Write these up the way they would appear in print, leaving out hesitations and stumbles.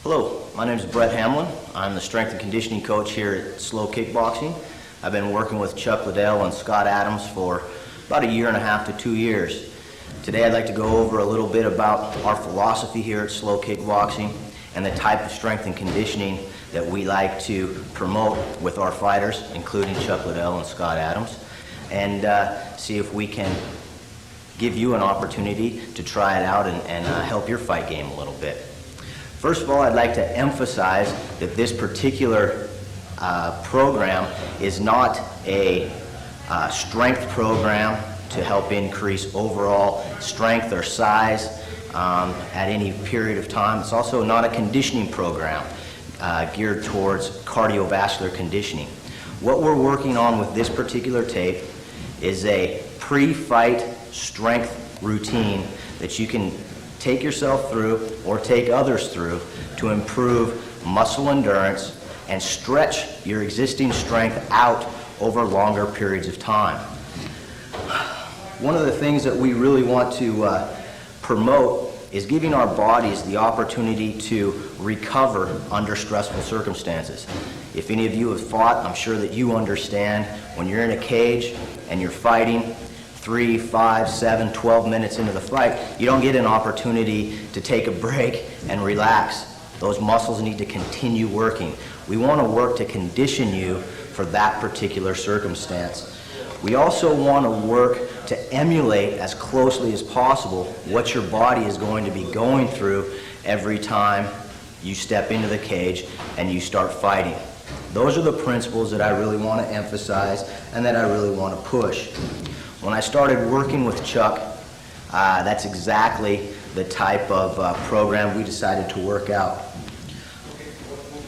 Hello, my name is Brett Hamlin. I'm the strength and conditioning coach here at Slow Kickboxing. I've been working with Chuck Liddell and Scott Adams for about 1.5 to 2 years. Today I'd like to go over a little bit about our philosophy here at Slow Kickboxing and the type of strength and conditioning that we like to promote with our fighters, including Chuck Liddell and Scott Adams, and see if we can give you an opportunity to try it out and help your fight game a little bit. First of all, I'd like to emphasize that this particular program is not a strength program to help increase overall strength or size at any period of time. It's also not a conditioning program geared towards cardiovascular conditioning. What we're working on with this particular tape is a pre-fight strength routine that you can take yourself through or take others through to improve muscle endurance and stretch your existing strength out over longer periods of time. One of the things that we really want to promote is giving our bodies the opportunity to recover under stressful circumstances. If any of you have fought, I'm sure that you understand when you're in a cage and you're fighting 3, 5, 7, 12 minutes into the fight, you don't get an opportunity to take a break and relax. Those muscles need to continue working. We want to work to condition you for that particular circumstance. We also want to work to emulate as closely as possible what your body is going to be going through every time you step into the cage and you start fighting. Those are the principles that I really want to emphasize and that I really want to push. When I started working with Chuck, that's exactly the type of program we decided to work out.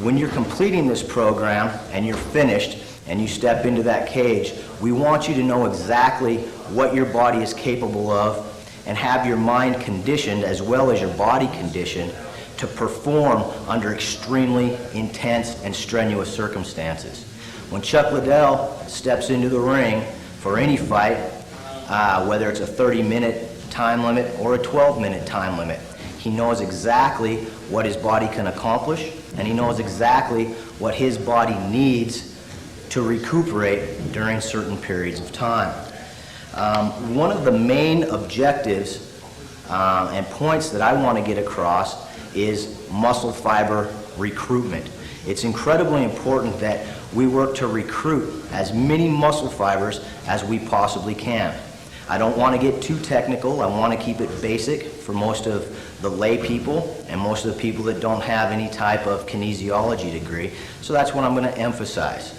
When you're completing this program and you're finished and you step into that cage, we want you to know exactly what your body is capable of and have your mind conditioned as well as your body conditioned to perform under extremely intense and strenuous circumstances. When Chuck Liddell steps into the ring for any fight, whether it's a 30-minute time limit or a 12-minute time limit, he knows exactly what his body can accomplish, and he knows exactly what his body needs to recuperate during certain periods of time. One of the main objectives and points that I want to get across is muscle fiber recruitment. It's incredibly important that we work to recruit as many muscle fibers as we possibly can. I don't want to get too technical. I want to keep it basic for most of the lay people and most of the people that don't have any type of kinesiology degree. So that's what I'm going to emphasize.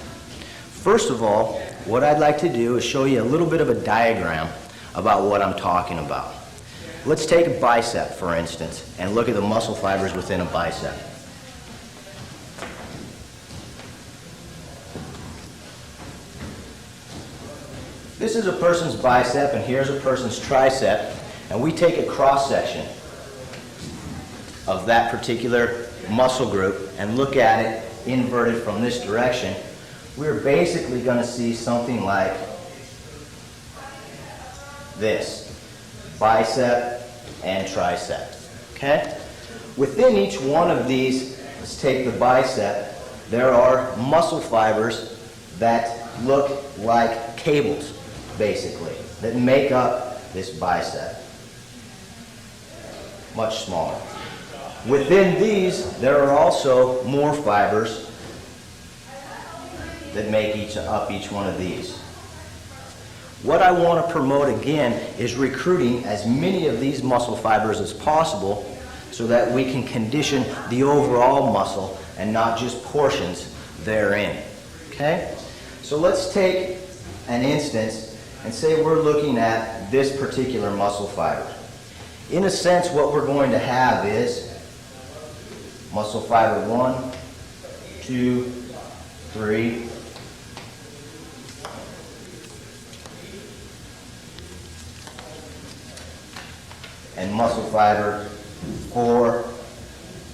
First of all, what I'd like to do is show you a little bit of a diagram about what I'm talking about. Let's take a bicep, for instance, and look at the muscle fibers within a bicep. This is a person's bicep, and here's a person's tricep, and we take a cross-section of that particular muscle group and look at it inverted from this direction. We're basically going to see something like this: bicep and tricep. Okay? Within each one of these, let's take the bicep, there are muscle fibers that look like cables, basically, that make up this bicep. Much smaller. Within these, there are also more fibers that make up each one of these. What I want to promote again is recruiting as many of these muscle fibers as possible so that we can condition the overall muscle and not just portions therein. Okay? So let's take an instance and say we're looking at this particular muscle fiber. In a sense, what we're going to have is muscle fiber 1, 2, 3, and muscle fiber 4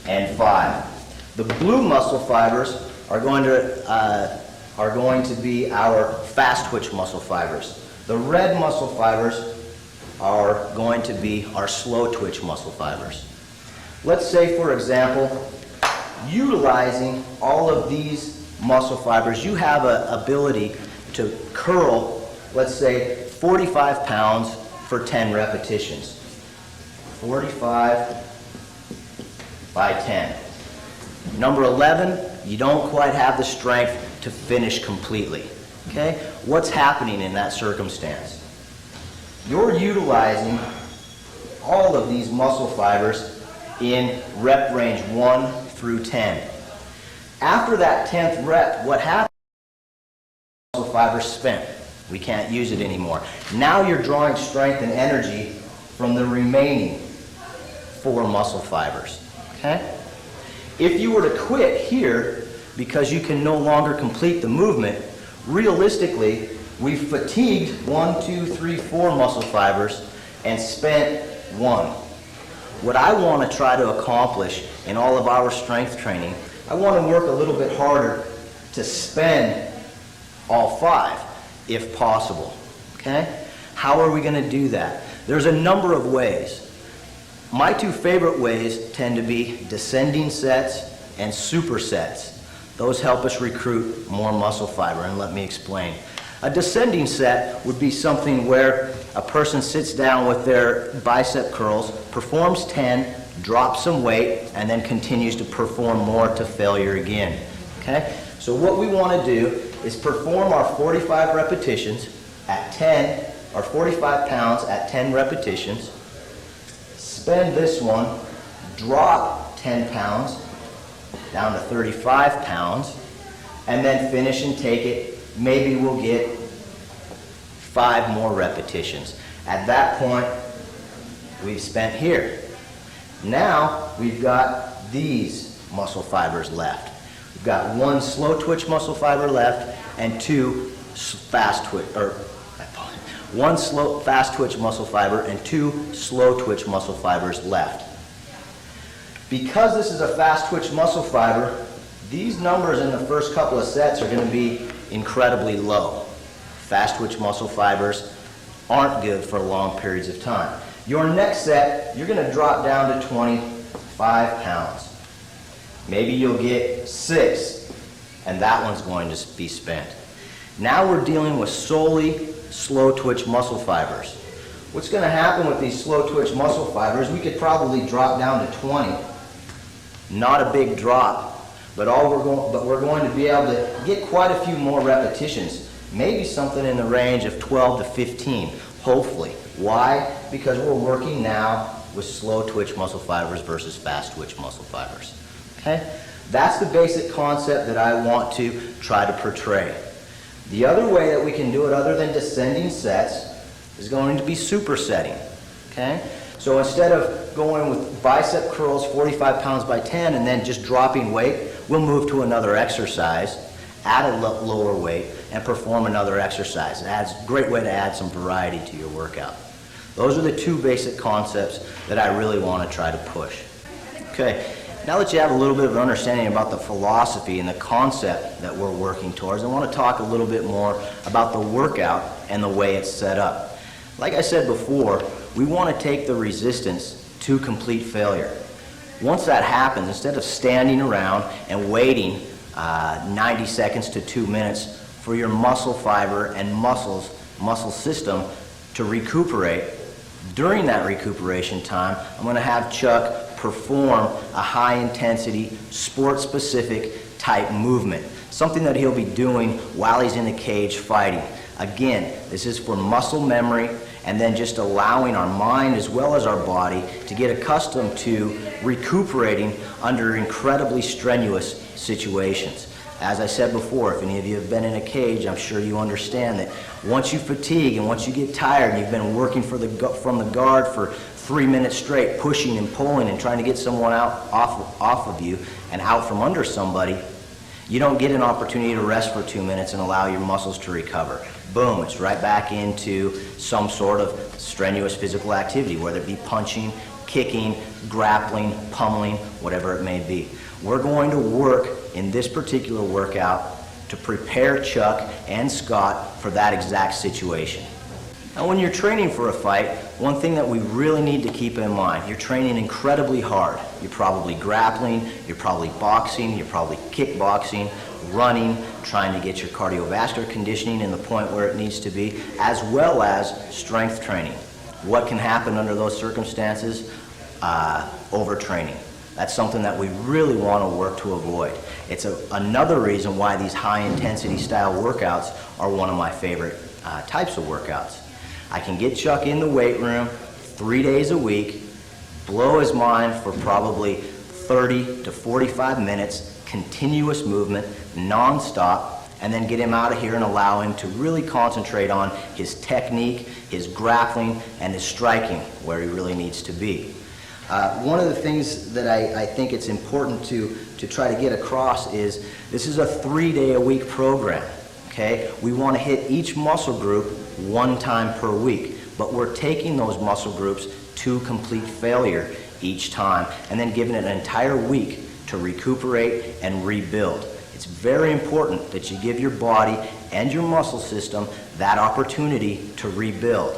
and 5. The blue muscle fibers are going to be our fast twitch muscle fibers. The red muscle fibers are going to be our slow twitch muscle fibers. Let's say, for example, utilizing all of these muscle fibers, you have an ability to curl, let's say, 45 pounds for 10 repetitions. 45 by 10. Number 11, you don't quite have the strength to finish completely. Okay? What's happening in that circumstance? You're utilizing all of these muscle fibers in rep range 1 through 10. After that 10th rep, what happens? Muscle fibers spent. We can't use it anymore. Now you're drawing strength and energy from the remaining 4 muscle fibers. Okay? If you were to quit here because you can no longer complete the movement, realistically, we've fatigued 1, 2, 3, 4 muscle fibers and spent 1. What I want to try to accomplish in all of our strength training, I want to work a little bit harder to spend all 5, if possible. Okay? How are we going to do that? There's a number of ways. My 2 favorite ways tend to be descending sets and supersets. Those help us recruit more muscle fiber, and let me explain. A descending set would be something where a person sits down with their bicep curls, performs 10, drops some weight, and then continues to perform more to failure again. Okay? So what we want to do is perform our 45 repetitions at 10, or 45 pounds at 10 repetitions, spend this one, drop 10 pounds down to 35 pounds, and then finish and take it. Maybe we'll get 5 more repetitions. At that point, we've spent here. Now we've got these muscle fibers left. We've got 1 slow twitch muscle fiber left and 2 fast twitch, or 1 slow fast twitch muscle fiber and 2 slow twitch muscle fibers left. Because this is a fast twitch muscle fiber, these numbers in the first couple of sets are going to be incredibly low. Fast twitch muscle fibers aren't good for long periods of time. Your next set, you're going to drop down to 25 pounds. Maybe you'll get 6, and that one's going to be spent. Now we're dealing with solely slow twitch muscle fibers. What's going to happen with these slow twitch muscle fibers, we could probably drop down to 20. Not a big drop, but we're going to be able to get quite a few more repetitions. Maybe something in the range of 12 to 15, hopefully. Why? Because we're working now with slow twitch muscle fibers versus fast twitch muscle fibers. Okay? That's the basic concept that I want to try to portray. The other way that we can do it other than descending sets is going to be supersetting. Okay? So instead of going with bicep curls 45 pounds by 10 and then just dropping weight, we'll move to another exercise, add a lower weight, and perform another exercise. It's a great way to add some variety to your workout. Those are the 2 basic concepts that I really want to try to push. Okay, now that you have a little bit of an understanding about the philosophy and the concept that we're working towards, I want to talk a little bit more about the workout and the way it's set up. Like I said before, we want to take the resistance to complete failure. Once that happens, instead of standing around and waiting 90 seconds to 2 minutes for your muscle fiber and muscle system to recuperate, during that recuperation time, I'm going to have Chuck perform a high intensity, sport specific type movement. Something that he'll be doing while he's in the cage fighting. Again, this is for muscle memory and then just allowing our mind as well as our body to get accustomed to recuperating under incredibly strenuous situations. As I said before, if any of you have been in a cage, I'm sure you understand that once you fatigue and once you get tired and you've been working from the guard for 3 minutes straight, pushing and pulling and trying to get someone off of you and out from under somebody, you don't get an opportunity to rest for 2 minutes and allow your muscles to recover. Boom, it's right back into some sort of strenuous physical activity, whether it be punching, kicking, grappling, pummeling, whatever it may be. We're going to work in this particular workout to prepare Chuck and Scott for that exact situation. Now when you're training for a fight, one thing that we really need to keep in mind, you're training incredibly hard. You're probably grappling, you're probably boxing, you're probably kickboxing, running, trying to get your cardiovascular conditioning in the point where it needs to be, as well as strength training. What can happen under those circumstances? Overtraining. That's something that we really want to work to avoid. It's another reason why these high-intensity style workouts are one of my favorite types of workouts. I can get Chuck in the weight room 3 days a week, blow his mind for probably 30 to 45 minutes, continuous movement, non-stop, and then get him out of here and allow him to really concentrate on his technique, his grappling, and his striking, where he really needs to be. One of the things that I think it's important to try to get across is this is a 3-day-a-week program. Okay? We want to hit each muscle group 1 time per week, but we're taking those muscle groups to complete failure each time and then giving it an entire week to recuperate and rebuild. It's very important that you give your body and your muscle system that opportunity to rebuild.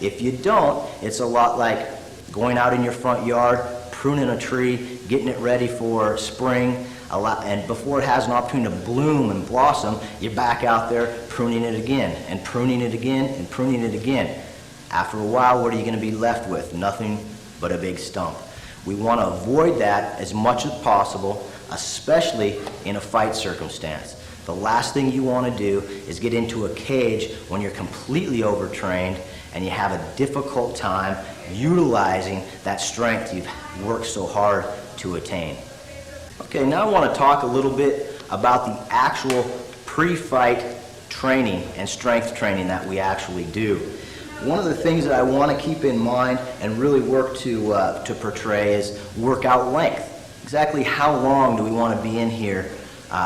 If you don't, it's a lot like going out in your front yard, pruning a tree, getting it ready for spring, and before it has an opportunity to bloom and blossom, you're back out there pruning it again, and pruning it again, and pruning it again. After a while, what are you going to be left with? Nothing but a big stump. We want to avoid that as much as possible, especially in a fight circumstance. The last thing you want to do is get into a cage when you're completely overtrained and you have a difficult time utilizing that strength you've worked so hard to attain. Okay, now I want to talk a little bit about the actual pre-fight training and strength training that we actually do. One of the things that I want to keep in mind and really work to portray is workout length. Exactly how long do we want to be in here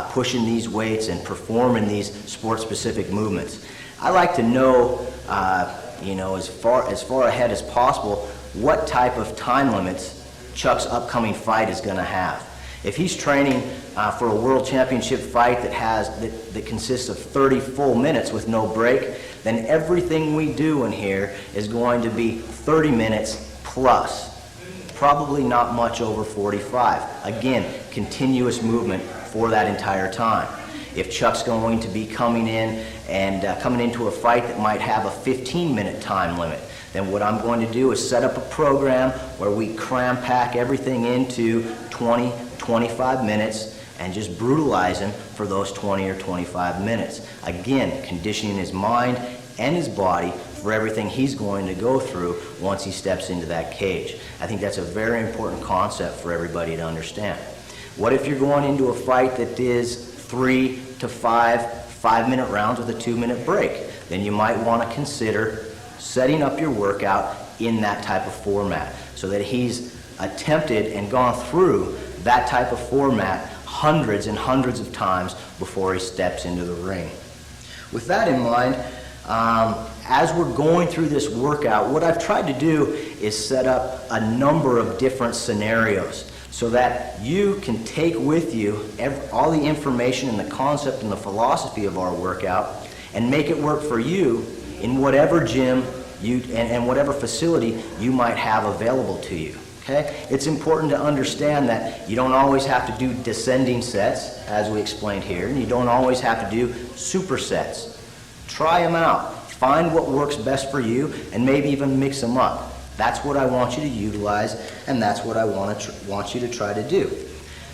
pushing these weights and performing these sport-specific movements? I like to know, as far ahead as possible, what type of time limits Chuck's upcoming fight is going to have. If he's training for a world championship fight that consists of 30 full minutes with no break, then everything we do in here is going to be 30 minutes plus. Probably not much over 45. Again, continuous movement for that entire time. If Chuck's going to be coming in and coming into a fight that might have a 15-minute time limit, then what I'm going to do is set up a program where we cram pack everything into 20, 25 minutes and just brutalize him for those 20 or 25 minutes. Again, conditioning his mind and his body for everything he's going to go through once he steps into that cage. I think that's a very important concept for everybody to understand. What if you're going into a fight that is 3 to 5 5-minute rounds with a 2-minute break? Then you might want to consider setting up your workout in that type of format so that he's attempted and gone through that type of format hundreds and hundreds of times before he steps into the ring. With that in mind, as we're going through this workout, what I've tried to do is set up a number of different scenarios so that you can take with you all the information and the concept and the philosophy of our workout and make it work for you in whatever gym and whatever facility you might have available to you. Okay? It's important to understand that you don't always have to do descending sets, as we explained here, and you don't always have to do supersets. Try them out. Find what works best for you and maybe even mix them up. That's what I want you to utilize, and that's what I want you to try to do.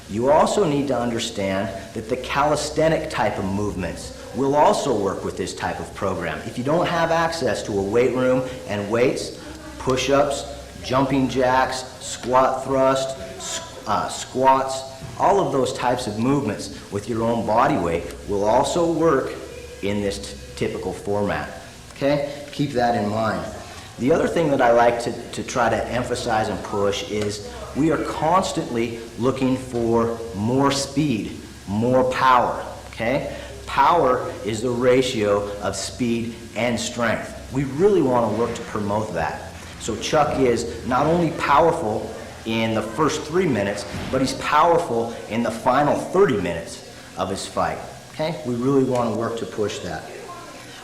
You also need to understand that the calisthenic type of movements will also work with this type of program. If you don't have access to a weight room and weights, push-ups, jumping jacks, squat thrust, squats, all of those types of movements with your own body weight will also work in this typical format. Okay? Keep that in mind. The other thing that I like to try to emphasize and push is we are constantly looking for more speed, more power. Okay? Power is the ratio of speed and strength. We really want to work to promote that. So Chuck is not only powerful in the first 3 minutes, but he's powerful in the final 30 minutes of his fight. Okay? We really want to work to push that.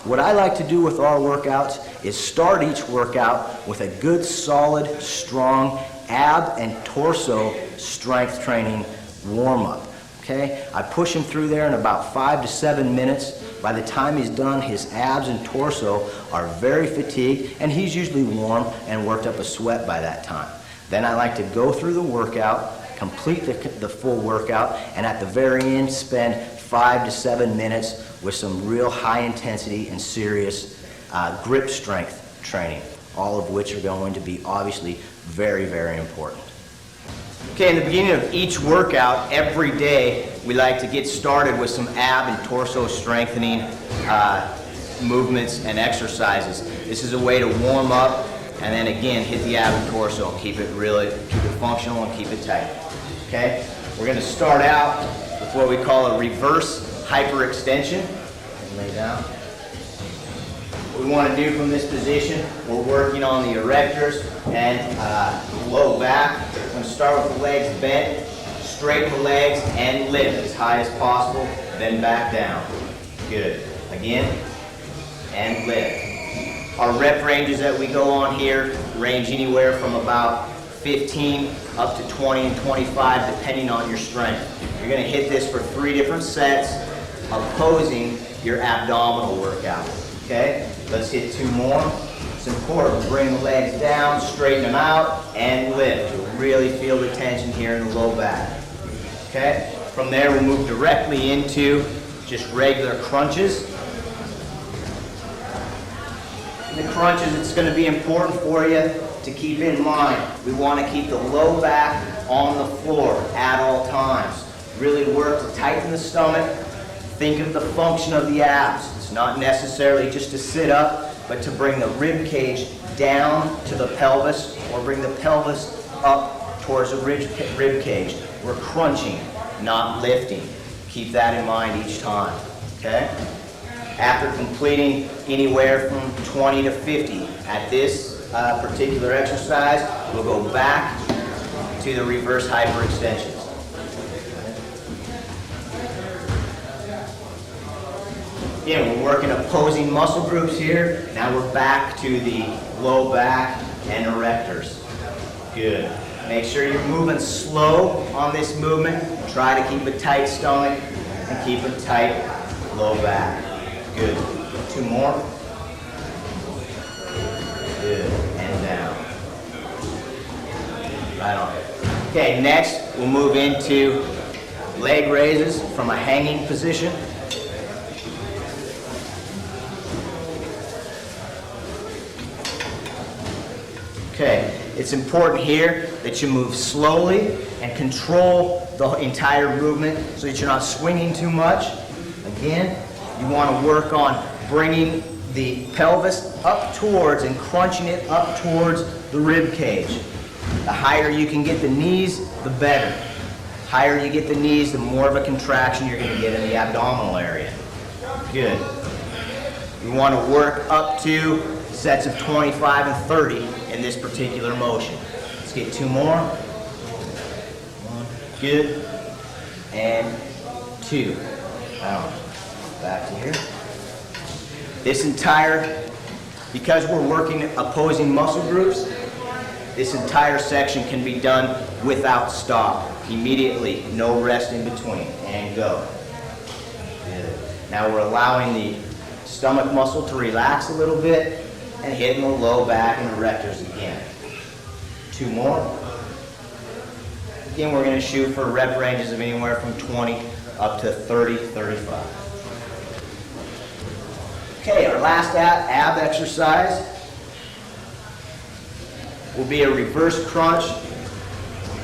What I like to do with our workouts is start each workout with a good, solid, strong ab and torso strength training warm-up. Okay? I push him through there in about 5 to 7 minutes. By the time he's done, his abs and torso are very fatigued, and he's usually warm and worked up a sweat by that time. Then I like to go through the workout, complete the full workout, and at the very end spend 5 to 7 minutes with some real high intensity and serious grip strength training, all of which are going to be obviously very, very important. Okay, in the beginning of each workout, every day, we like to get started with some ab and torso strengthening movements and exercises. This is a way to warm up and then again hit the ab and torso and keep it functional and keep it tight. Okay, we're going to start out with what we call a reverse hyperextension. Lay down. What we want to do from this position, we're working on the erectors and the low back. We're going to start with the legs bent, straighten the legs and lift as high as possible, then back down. Good. Again, and lift. Our rep ranges that we go on here range anywhere from about 15 up to 20 and 25 depending on your strength. You're going to hit this for 3 different sets opposing your abdominal workout. Okay? Let's hit 2 more. It's important to bring the legs down, straighten them out, and lift. You'll really feel the tension here in the low back. Okay? From there, we'll move directly into just regular crunches. In the crunches, it's going to be important for you to keep in mind. We want to keep the low back on the floor at all times. Really work to tighten the stomach. Think of the function of the abs. It's not necessarily just to sit up, but to bring the rib cage down to the pelvis or bring the pelvis up towards the rib cage. We're crunching, not lifting. Keep that in mind each time. Okay? After completing anywhere from 20 to 50 at this particular exercise, we'll go back to the reverse hyperextensions. Again, we're working opposing muscle groups here. Now we're back to the low back and erectors. Good. Make sure you're moving slow on this movement. Try to keep a tight stomach and keep a tight low back. Good. 2 more. Good. And down. Right on. Okay, next we'll move into leg raises from a hanging position. Okay, it's important here that you move slowly and control the entire movement so that you're not swinging too much. Again, you want to work on bringing the pelvis up towards and crunching it up towards the rib cage. The higher you can get the knees, the better. The higher you get the knees, the more of a contraction you're going to get in the abdominal area. Good. We want to work up to sets of 25 and 30 in this particular motion. Let's get 2 more. 1, good, and 2. Down. Back to here. This entire, because we're working opposing muscle groups, this entire section can be done without stop. Immediately, no rest in between, and go. Good. Now we're allowing the stomach muscle to relax a little bit and hitting the low back and erectors again. 2 more. Again, we're going to shoot for rep ranges of anywhere from 20 up to 30, 35. Okay, our last ab exercise will be a reverse crunch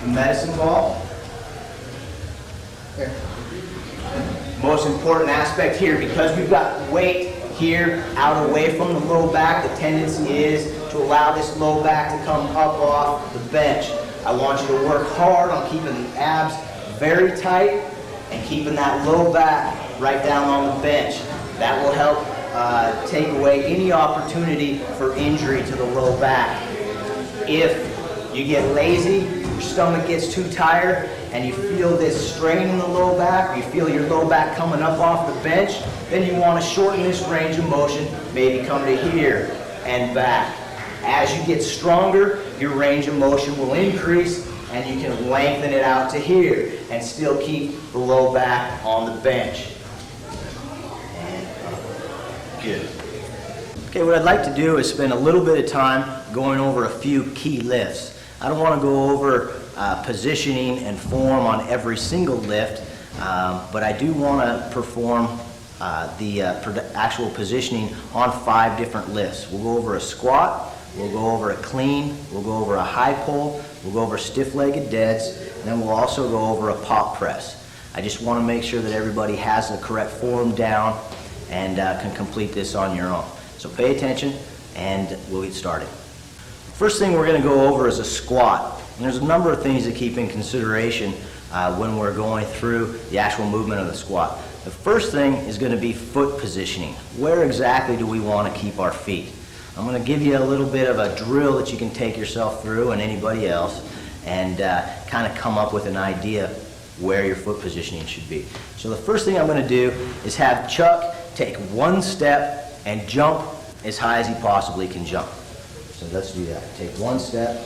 medicine ball. Here. Most important aspect here, because we've got weight here out away from the low back, the tendency is to allow this low back to come up off the bench. I want you to work hard on keeping the abs very tight and keeping that low back right down on the bench. That will help take away any opportunity for injury to the low back. If you get lazy, your stomach gets too tired, and you feel this strain in the low back, you feel your low back coming up off the bench, then you want to shorten this range of motion, maybe come to here and back. As you get stronger, your range of motion will increase, and you can lengthen it out to here and still keep the low back on the bench. And good. Okay, what I'd like to do is spend a little bit of time going over a few key lifts. I don't want to go over positioning and form on every single lift, but I do want to perform the actual positioning on 5 different lifts. We'll go over a squat, we'll go over a clean, we'll go over a high pull, we'll go over stiff-legged deads, and then we'll also go over a pop press. I just want to make sure that everybody has the correct form down and can complete this on your own. So pay attention and we'll get started. First thing we're going to go over is a squat. And there's a number of things to keep in consideration when we're going through the actual movement of the squat. The first thing is going to be foot positioning. Where exactly do we want to keep our feet? I'm going to give you a little bit of a drill that you can take yourself through and anybody else and kind of come up with an idea where your foot positioning should be. So the first thing I'm going to do is have Chuck take 1 step and jump as high as he possibly can jump. So let's do that. Take 1 step.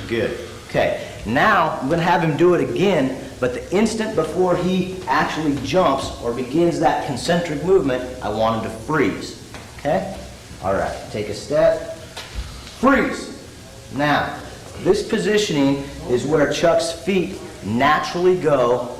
Good. Okay. Now I'm going to have him do it again, but the instant before he actually jumps or begins that concentric movement, I want him to freeze. Okay? All right. Take a step. Freeze. Now, this positioning is where Chuck's feet naturally go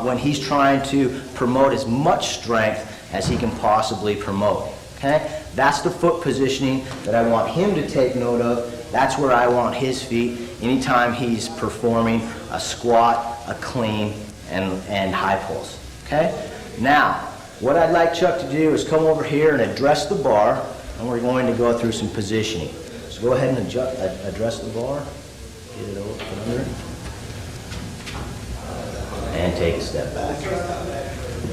when he's trying to promote as much strength as he can possibly promote. Okay? That's the foot positioning that I want him to take note of. That's where I want his feet anytime he's performing a squat, a clean, and high pulls. Okay? Now, what I'd like Chuck to do is come over here and address the bar, and we're going to go through some positioning. So go ahead and address the bar. Get it over under. And take a step back.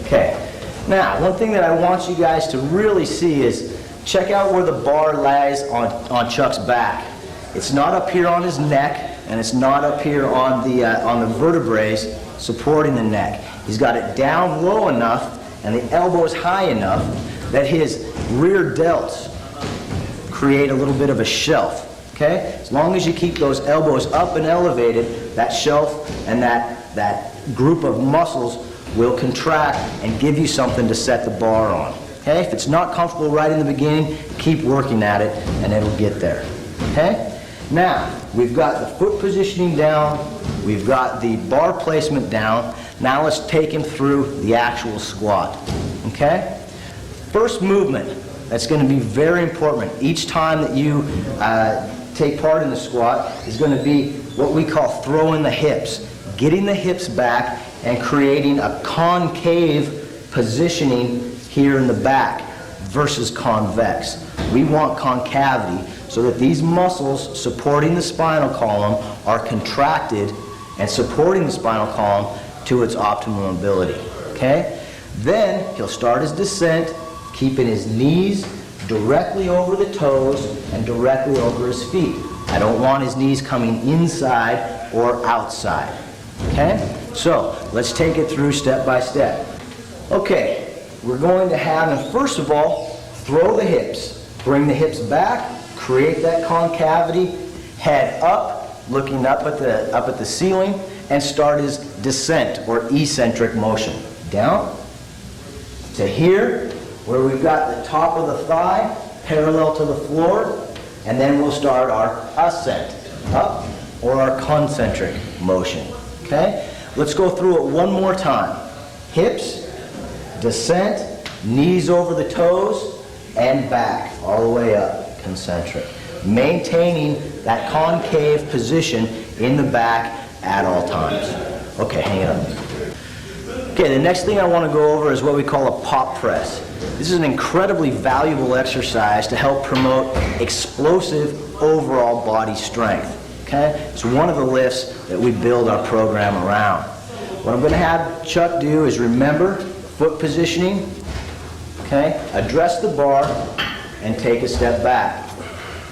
Okay. Now, one thing that I want you guys to really see is check out where the bar lies on Chuck's back. It's not up here on his neck, and it's not up here on the vertebrae supporting the neck. He's got it down low enough and the elbows high enough that his rear delts create a little bit of a shelf. Okay? As long as you keep those elbows up and elevated, that shelf and that group of muscles will contract and give you something to set the bar on. Okay? If it's not comfortable right in the beginning, keep working at it and it'll get there. Okay? Now, we've got the foot positioning down, we've got the bar placement down. Now let's take him through the actual squat. Okay? First movement that's going to be very important each time that you take part in the squat is going to be what we call throwing the hips. Getting the hips back and creating a concave positioning here in the back versus convex. We want concavity so that these muscles supporting the spinal column are contracted and supporting the spinal column to its optimum ability. Okay? Then he'll start his descent, keeping his knees directly over the toes and directly over his feet. I don't want his knees coming inside or outside. Okay? So, let's take it through step by step. Okay, we're going to have him, first of all, throw the hips. Bring the hips back, create that concavity, head up, looking up at the ceiling, and start his descent or eccentric motion. Down to here, where we've got the top of the thigh parallel to the floor, and then we'll start our ascent, up, or our concentric motion. Okay? Let's go through it one more time. Hips, descent, knees over the toes, and back, all the way up, concentric. Maintaining that concave position in the back at all times. Okay, hang it up. Okay, the next thing I want to go over is what we call a pop press. This is an incredibly valuable exercise to help promote explosive overall body strength. Okay? It's one of the lifts that we build our program around. What I'm going to have Chuck do is remember foot positioning, okay? Address the bar and take a step back.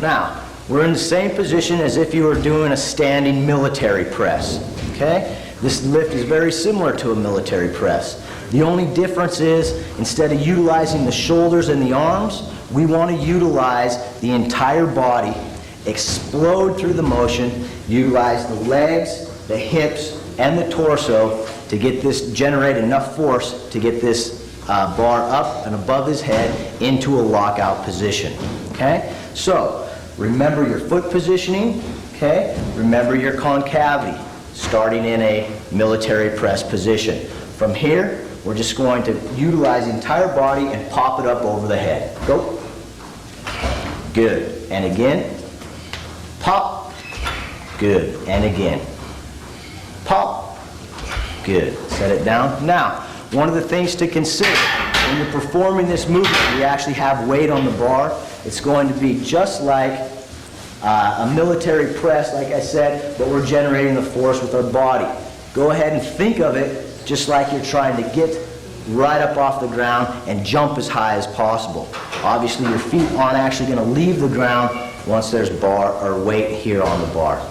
Now, We're in the same position as if you were doing a standing military press, okay? This lift is very similar to a military press. The only difference is, instead of utilizing the shoulders and the arms, we want to utilize the entire body, explode through the motion, utilize the legs, the hips, and the torso to get this, generate enough force to get this bar up and above his head into a lockout position, okay? So, remember your foot positioning, okay? Remember your concavity, starting in a military press position. From here, we're just going to utilize the entire body and pop it up over the head. Go. Good. And again. Pop. Good. And again. Pop. Good. Set it down. Now, one of the things to consider when you're performing this movement, we actually have weight on the bar. It's going to be just like a military press, like I said, but we're generating the force with our body. Go ahead and think of it just like you're trying to get right up off the ground and jump as high as possible. Obviously, your feet aren't actually going to leave the ground once there's bar or weight here on the bar.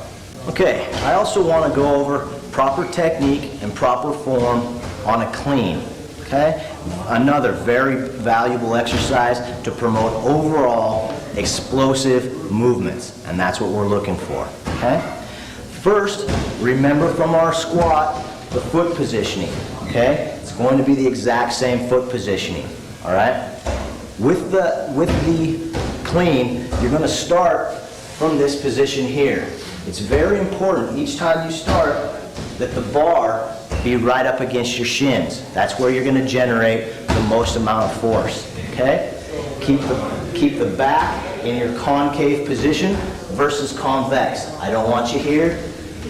Okay, I also want to go over proper technique and proper form on a clean. Okay, another very valuable exercise to promote overall explosive movements, and that's what we're looking for. Okay, first, remember from our squat the foot positioning. Okay, it's going to be the exact same foot positioning. All right, with the clean, you're going to start from this position here. It's very important each time you start that the bar be right up against your shins. That's where you're going to generate the most amount of force. Okay? Keep the back in your concave position versus convex. I don't want you here.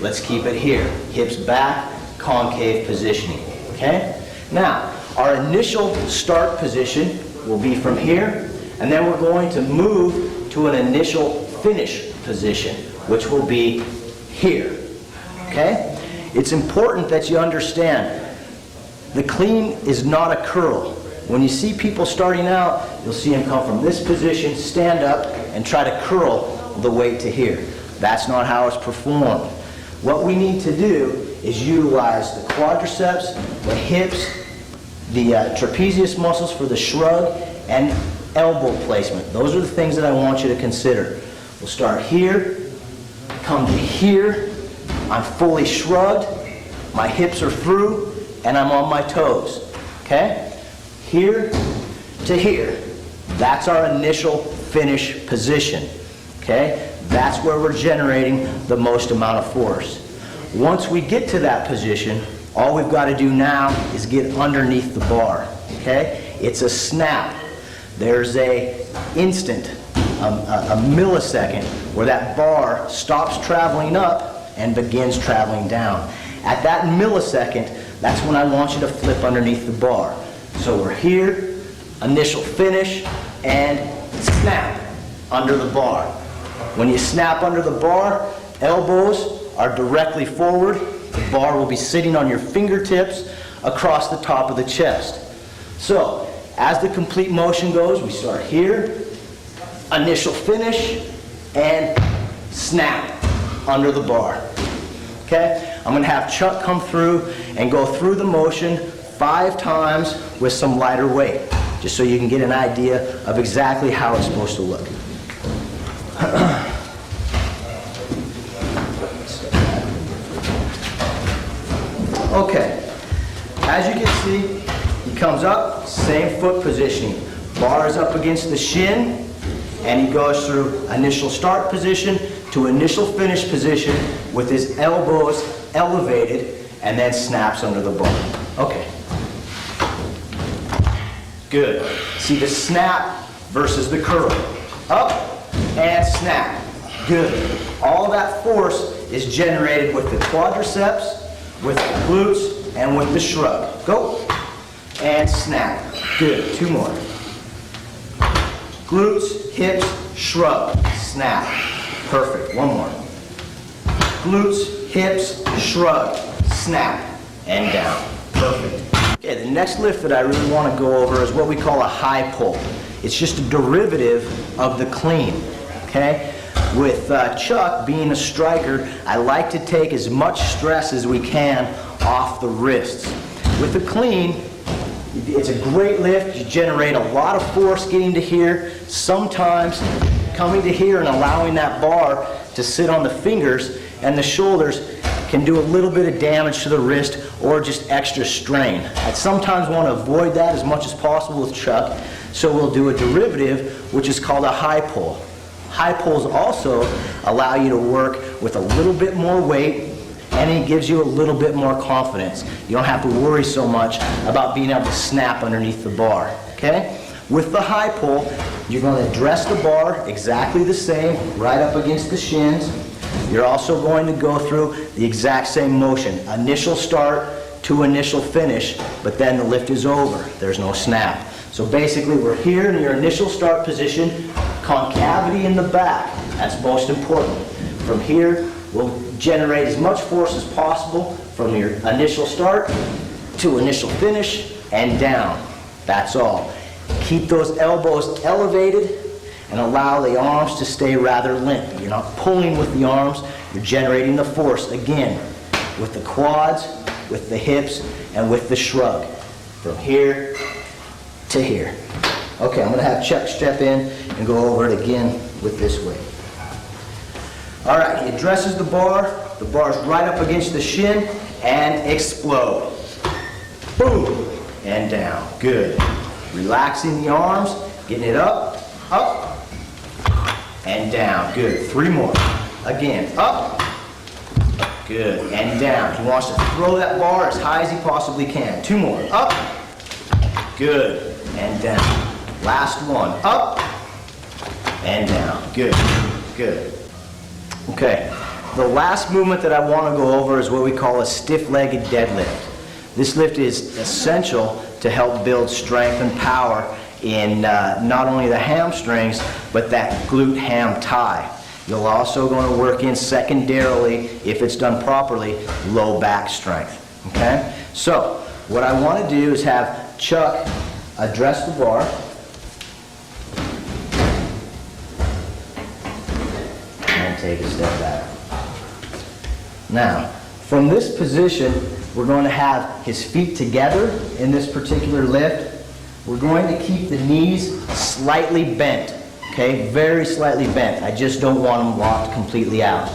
Let's keep it here. Hips back, concave positioning. Okay? Now, our initial start position will be from here, and then we're going to move to an initial finish position, which will be here. Okay? It's important that you understand the clean is not a curl. When you see people starting out, you'll see them come from this position, stand up, and try to curl the weight to here. That's not how it's performed. What we need to do is utilize the quadriceps, the hips, the trapezius muscles for the shrug, and elbow placement. Those are the things that I want you to consider. We'll start here, come to here. I'm fully shrugged, my hips are through, and I'm on my toes. Okay? Here to here. That's our initial finish position. Okay? That's where we're generating the most amount of force. Once we get to that position, all we've got to do now is get underneath the bar. Okay? It's a snap. There's a instant, a millisecond, where that bar stops traveling up and begins traveling down. At that millisecond, that's when I want you to flip underneath the bar. So we're here, initial finish, and snap under the bar. When you snap under the bar, elbows are directly forward. The bar will be sitting on your fingertips across the top of the chest. So, as the complete motion goes, we start here, initial finish, and snap under the bar. Okay? I'm going to have Chuck come through and go through the motion 5 times with some lighter weight, just so you can get an idea of exactly how it's supposed to look. Okay. As you can see, he comes up, same foot positioning. Bar is up against the shin, and he goes through initial start position to initial finish position with his elbows elevated, and then snaps under the bar. Okay. Good. See the snap versus the curl. Up and snap. Good. All that force is generated with the quadriceps, with the glutes, and with the shrug. Go. And snap. Good. 2 more. Glutes, hips, shrug, snap. Perfect. 1 more. Glutes, hips, shrug, snap, and down. Perfect. Okay, the next lift that I really want to go over is what we call a high pull. It's just a derivative of the clean. Okay? With Chuck being a striker, I like to take as much stress as we can off the wrists. With the clean, it's a great lift. You generate a lot of force getting to here. Sometimes coming to here and allowing that bar to sit on the fingers and the shoulders can do a little bit of damage to the wrist or just extra strain. I sometimes want to avoid that as much as possible with Chuck, so we'll do a derivative, which is called a high pull. High pulls also allow you to work with a little bit more weight, and it gives you a little bit more confidence. You don't have to worry so much about being able to snap underneath the bar, okay? With the high pull, you're going to dress the bar exactly the same, right up against the shins. You're also going to go through the exact same motion. Initial start to initial finish, but then the lift is over. There's no snap. So basically we're here in your initial start position, concavity in the back. That's most important. From here, we'll generate as much force as possible from your initial start to initial finish and down. That's all. Keep those elbows elevated and allow the arms to stay rather limp. You're not pulling with the arms, you're generating the force, again, with the quads, with the hips, and with the shrug. From here to here. Okay, I'm going to have Chuck step in and go over it again with this weight. All right, he addresses the bar's right up against the shin, and explode. Boom, and down. Good. Relaxing the arms, getting it up, and down. Good. 3 more. Again, up, good, and down. He wants to throw that bar as high as he possibly can. 2 more. Up, good, and down. Last one. Up, and down. Good, good. Okay, the last movement that I want to go over is what we call a stiff-legged deadlift. This lift is essential to help build strength and power in not only the hamstrings, but that glute ham tie. You'll also going to work in secondarily, if it's done properly, low back strength. Okay? So, what I want to do is have Chuck address the bar. And take a step back. Now, from this position, we're going to have his feet together in this particular lift. We're going to keep the knees slightly bent, okay? Very slightly bent. I just don't want them locked completely out.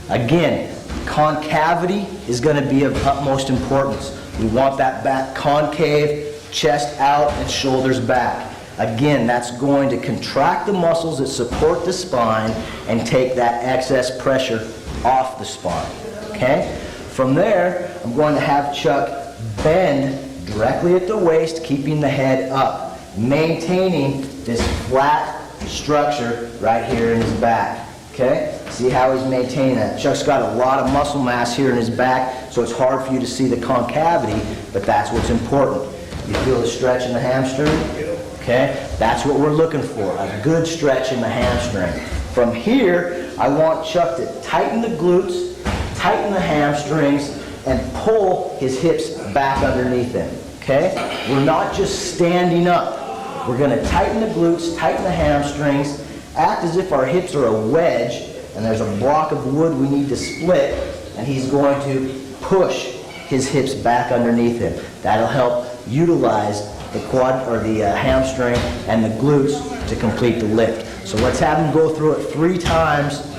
Again, concavity is going to be of utmost importance. We want that back concave, chest out, and shoulders back. Again, that's going to contract the muscles that support the spine and take that excess pressure off the spine, okay? From there, I'm going to have Chuck bend directly at the waist, keeping the head up, maintaining this flat structure right here in his back. Okay? See how he's maintaining that. Chuck's got a lot of muscle mass here in his back, so it's hard for you to see the concavity, but that's what's important. You feel the stretch in the hamstring? Okay? That's what we're looking for, a good stretch in the hamstring. From here, I want Chuck to tighten the glutes, tighten the hamstrings, and pull his hips back underneath him, okay? We're not just standing up. We're going to tighten the glutes, tighten the hamstrings, act as if our hips are a wedge, and there's a block of wood we need to split, and he's going to push his hips back underneath him. That'll help utilize the quad or the hamstring and the glutes to complete the lift. So let's have him go through it 3 times,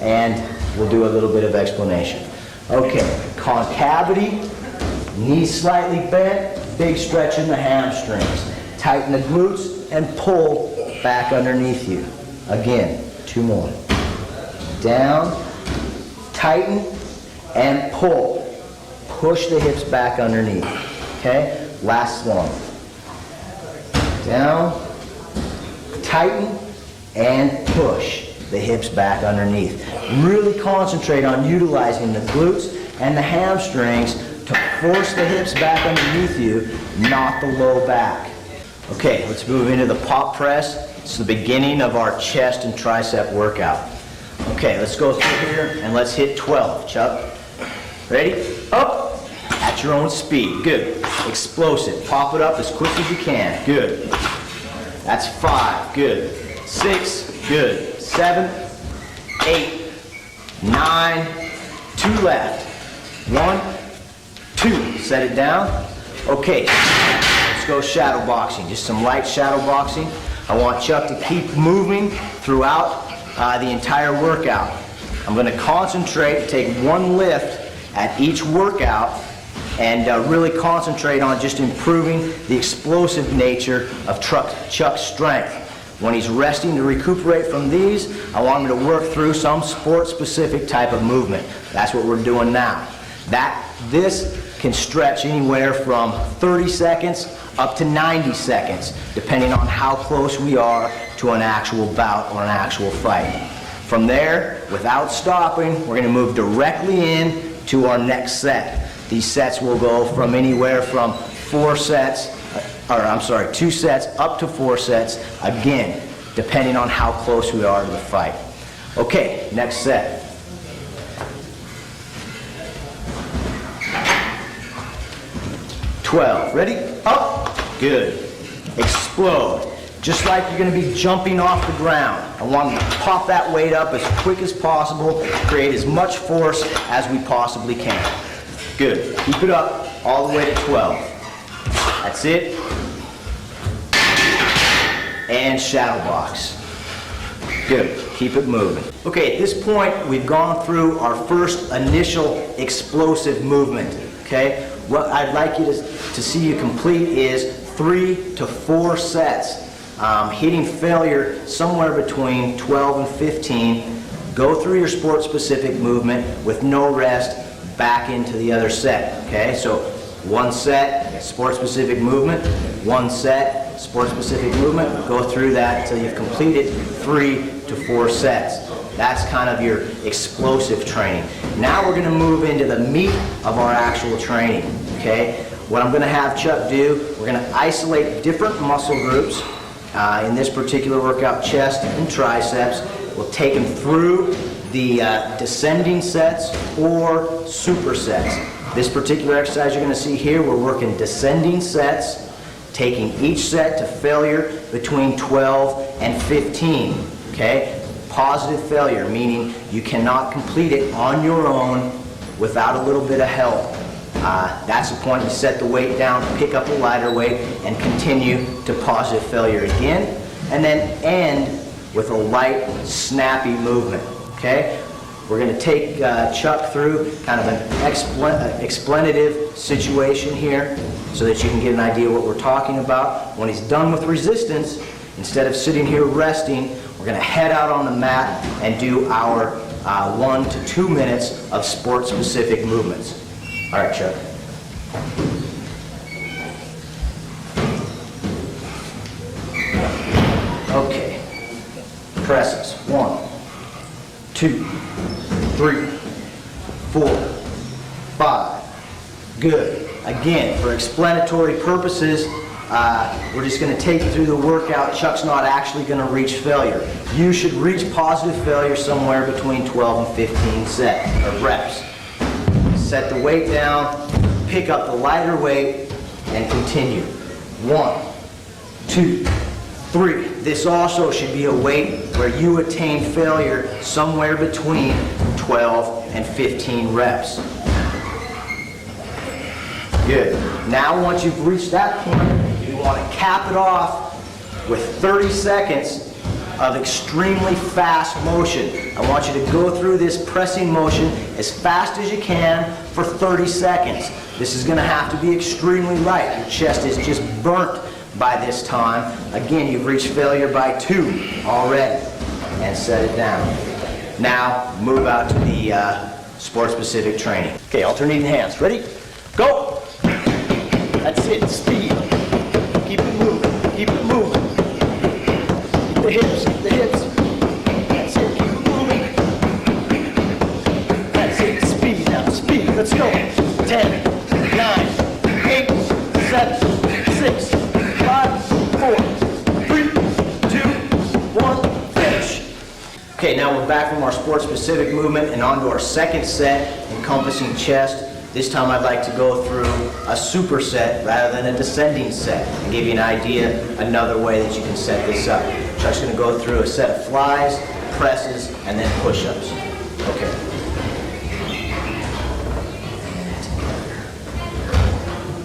and we'll do a little bit of explanation. Okay, concavity, knees slightly bent, big stretch in the hamstrings. Tighten the glutes and pull back underneath you. Again, 2 more. Down, tighten, and pull. Push the hips back underneath. Okay, last one. Down, tighten, and push the hips back underneath. Really concentrate on utilizing the glutes and the hamstrings to force the hips back underneath you, not the low back. Okay, let's move into the pop press. It's the beginning of our chest and tricep workout. Okay, let's go through here and let's hit 12. Chuck, ready? Up, at your own speed. Good. Explosive. Pop it up as quick as you can. Good. That's 5. Good. 6. Good. 7. 8, 9, 2 left. 1, 2, set it down. Okay, let's go shadow boxing, just some light shadow boxing. I want Chuck to keep moving throughout the entire workout. I'm going to concentrate, take one lift at each workout and really concentrate on just improving the explosive nature of Chuck's strength. When he's resting to recuperate from these, I want him to work through some sport-specific type of movement. That's what we're doing now. This can stretch anywhere from 30 seconds up to 90 seconds, depending on how close we are to an actual bout or an actual fight. From there, without stopping, we're going to move directly in to our next set. These sets will go from anywhere from 2 sets up to 4 sets, again, depending on how close we are to the fight. Okay, next set. Ready? Up. Good. Explode. Just like you're going to be jumping off the ground. I want you to pop that weight up as quick as possible, create as much force as we possibly can. Good. Keep it up all the way to 12. That's it. And shadow box. Good. Keep it moving. Okay, at this point, we've gone through our first initial explosive movement. Okay? What I'd like you to see you complete is 3 to 4 sets. Hitting failure somewhere between 12 and 15. Go through your sport-specific movement with no rest back into the other set. Okay, so 1 set, sport-specific movement. 1 set, sport-specific movement. Go through that until you've completed 3 to 4 sets. That's kind of your explosive training. Now we're going to move into the meat of our actual training. Okay, what I'm going to have Chuck do, we're going to isolate different muscle groups. In this particular workout, chest and triceps. We'll take them through the descending sets or supersets. This particular exercise you're going to see here, we're working descending sets, taking each set to failure between 12 and 15. Okay? Positive failure, meaning you cannot complete it on your own without a little bit of help. That's the point. You set the weight down, pick up a lighter weight, and continue to positive failure again, and then end with a light, snappy movement. Okay? We're going to take Chuck through kind of an explanative situation here so that you can get an idea what we're talking about. When he's done with resistance, instead of sitting here resting, we're going to head out on the mat and do our 1 to 2 minutes of sport-specific movements. All right, Chuck. Okay. Presses. 1, 2, 3, 4, 5. Good. Again, for explanatory purposes, we're just going to take you through the workout. Chuck's not actually going to reach failure. You should reach positive failure somewhere between 12 and 15 sets or reps. Set the weight down, pick up the lighter weight, and continue. 1, 2, 3. This also should be a weight where you attain failure somewhere between 12 and 15 reps. Good. Now once you've reached that point, you want to cap it off with 30 seconds of extremely fast motion. I want you to go through this pressing motion as fast as you can for 30 seconds. This is going to have to be extremely light. Your chest is just burnt by this time. Again, you've reached failure by 2 already. And set it down. Now, move out to the sport-specific training. Okay, alternating hands. Ready? Go! That's it. Speed. Keep it moving. Keep it moving. Keep the hips. Keep the hips. That's it. Keep it moving. That's it. Speed now. Speed. Let's go. 10, 9, 8, 7, 6, 5, 4, 3, 2, 1, finish. Okay, now we're back from our sport-specific movement and on to our second set, encompassing chest. This time I'd like to go through a superset rather than a descending set and give you an idea, another way that you can set this up. Chuck's going to go through a set of flies, presses, and then push-ups. Okay.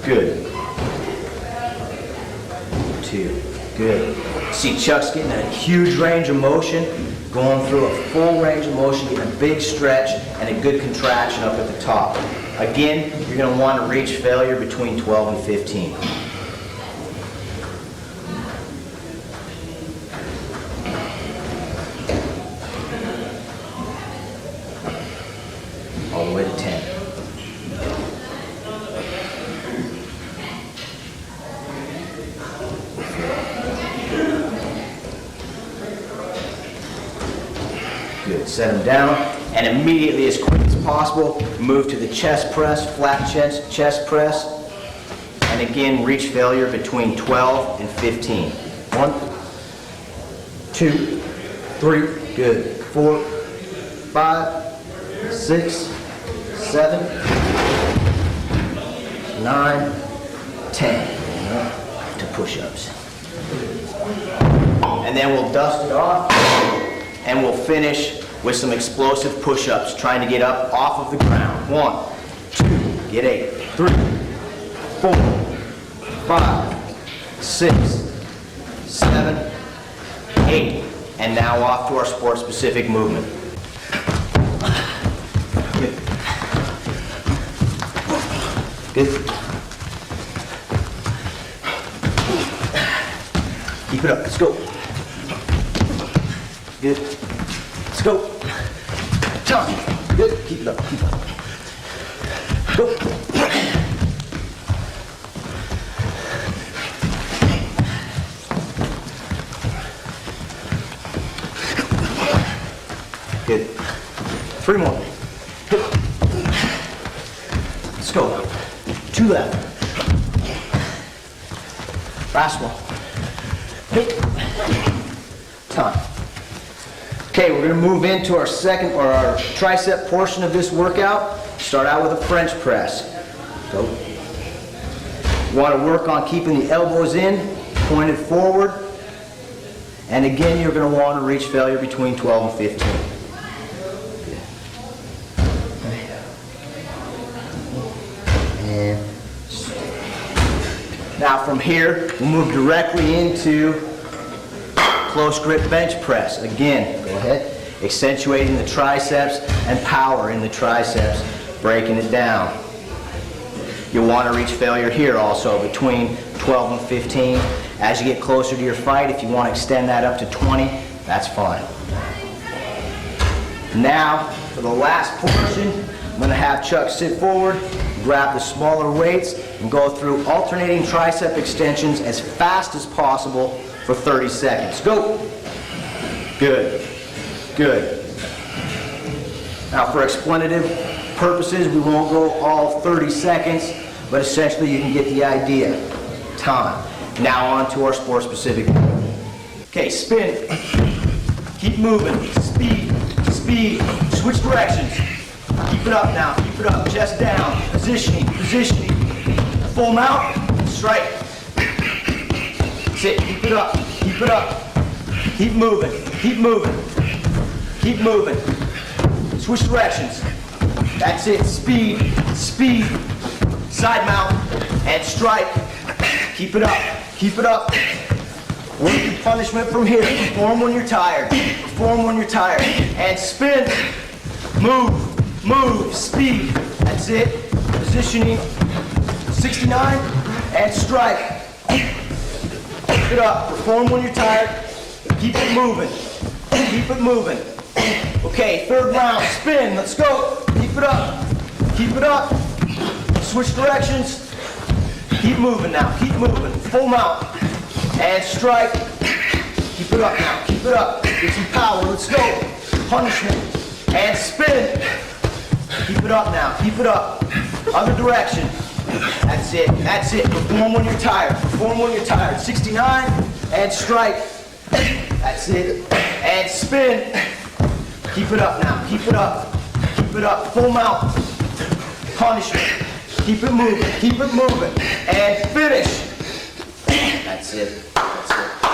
Good. 2. Good. See, Chuck's getting a huge range of motion, going through a full range of motion, getting a big stretch and a good contraction up at the top. Again, you're going to want to reach failure between 12 and 15. All the way to 10. Good. Set them down, and immediately, as quick as possible, move to the chest press, flat chest press, and again, reach failure between 12 and 15. 1, 2, 3, good. 4, 5, 6, 7, 9, 10. To push-ups. And then we'll dust it off, and we'll finish with some explosive push-ups, trying to get up off of the ground. 1, 2, get 8, 3, 4, 5, 6, 7, 8. And now off to our sport-specific movement. Good. Keep it up. Let's go. Good. Let's go. Time. Good. Keep it up. Keep it up. Go. Good. 3 more. Good. Let's go. 2 left. Last one. Good. Time. Okay, we're going to move into our second, or our tricep portion of this workout. Start out with a French press. Go. You want to work on keeping the elbows in, pointed forward. And again, you're going to want to reach failure between 12 and 15. And now from here, we'll move directly into close grip bench press. Again, go ahead. Accentuating the triceps and power in the triceps, breaking it down. You'll want to reach failure here also between 12 and 15. As you get closer to your fight, if you want to extend that up to 20, that's fine. Now, for the last portion, I'm going to have Chuck sit forward, grab the smaller weights, and go through alternating tricep extensions as fast as possible for 30 seconds. Go. Good. Good. Now for explanative purposes, we won't go all 30 seconds, but essentially you can get the idea. Time. Now on to our sport-specific. Okay, spin. Keep moving. Speed. Speed. Switch directions. Keep it up now. Keep it up. Chest down. Positioning. Positioning. Full mount. Strike. Sit. Keep it up. Keep it up. Keep moving. Keep moving. Keep moving. Switch directions. That's it. Speed. Speed. Side mount. And strike. Keep it up. Keep it up. Work your punishment from here. Perform when you're tired. Perform when you're tired. And spin. Move. Move. Speed. That's it. Positioning. 69. And strike. Keep it up. Perform when you're tired. Keep it moving. Keep it moving. Okay, 3rd round. Spin. Let's go. Keep it up. Keep it up. Switch directions. Keep moving now. Keep moving. Full mount. And strike. Keep it up now. Keep it up. Get some power. Let's go. Punishment. And spin. Keep it up now. Keep it up. Other direction. That's it. That's it. Perform when you're tired. Perform when you're tired. 69. And strike. That's it. And spin. Keep it up now. Keep it up. Keep it up. Full mount. Punishment. Keep it moving. Keep it moving. And finish. That's it. That's it.